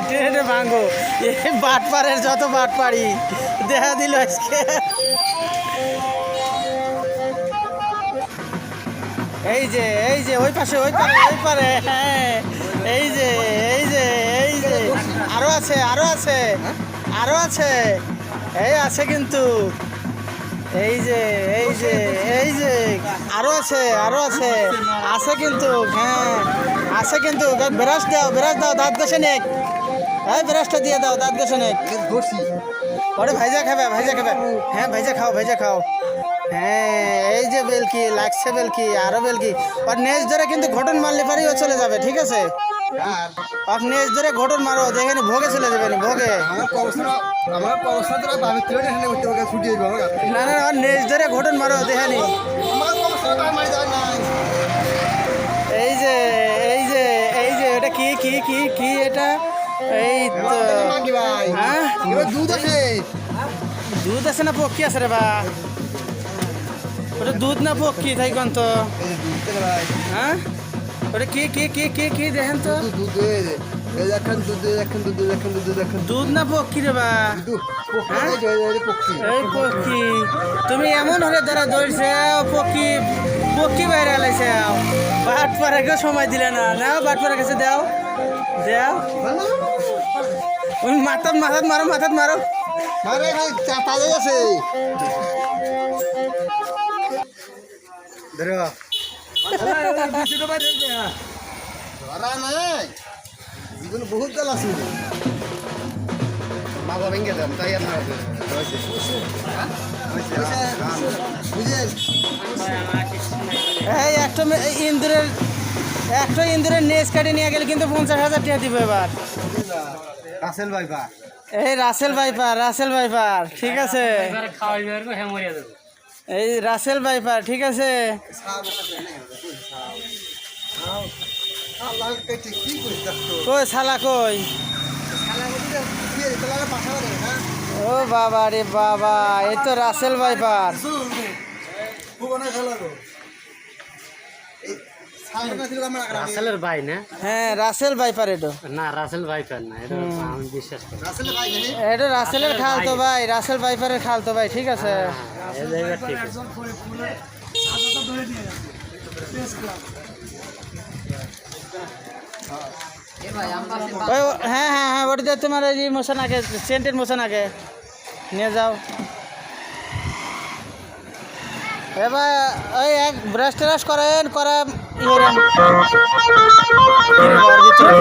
ট্রেনে ভাঙ্গো এই বাটপাড়ের যত বাটপাড়ি দেখা দিল আজকে। এই যে ওই পাশে ওই পারে হ্যাঁ এই যে আরো আছে এই আছে কিন্তু এই যে আরো আছে কিন্তু হ্যাঁ আছে কিন্তু ব্রাশ দাও দাঁত ঘষে নেক হ্যাঁ ব্রাশটা দিয়ে দাও দাঁত ঘষে নেক ওরে ভাইজা খাবে হ্যাঁ ভাইজা খাও হ্যাঁ এই যে বেলকি লাগছে বেলকি আরো বেলকি আর নেজ ধরে কিন্তু ঘটন মারলে পারিও চলে যাবে ঠিক আছে আর নেজ ধরে ঘটন মারো দেখে ভোগে চলে যাবে ভোগে না আর নেজ ধরে ঘটন মারো দেখে নি এই যে এটা কি এটা এই তো হ্যাঁ দুধ আছে না পক্ষী আছে রে বা ওটা দুধ না পক্ষী তাই কন তো হ্যাঁ ওটা কি দেখেন তো দুধ না পক্ষী রে বা এই পক্ষী তুমি এমন হলে ধরা ধরছে পক্ষী বাইরে আলাইছে বাট পাড়াকে সময় দিলে না বাট পাড়ার কাছে দাও ওই মাথাত মারো আছে বহুত জাল আছে মাগো ভেঙে দেন তাই এই একটা ইন্দুরের নেজ কাটে নিয়ে গেলে কিন্তু 50,000 টাকা দিবে এবার রাসেল ভাইপার ঠিক আছে এই রাসেল ভাইপার ঠিক আছে কই শালা কই ও বাবা রে বাবা এই তো রাসেল ভাইপার রাসেলের ভাই না হ্যাঁ রাসেল ভাইপার এটা না রাসেল ভাইপার না এটা আমি বিশ্বাস করি এটা রাসেলের খালতো ভাই রাসেল ভাইপারের খালতো ভাই ঠিক আছে হ্যাঁ ওটা তোমার এই মোশন আগে সেন্টের মোশন আগে নিয়ে যাও এবার ওই এক ব্রাশ ট্রাশ করেন করে ভিতরে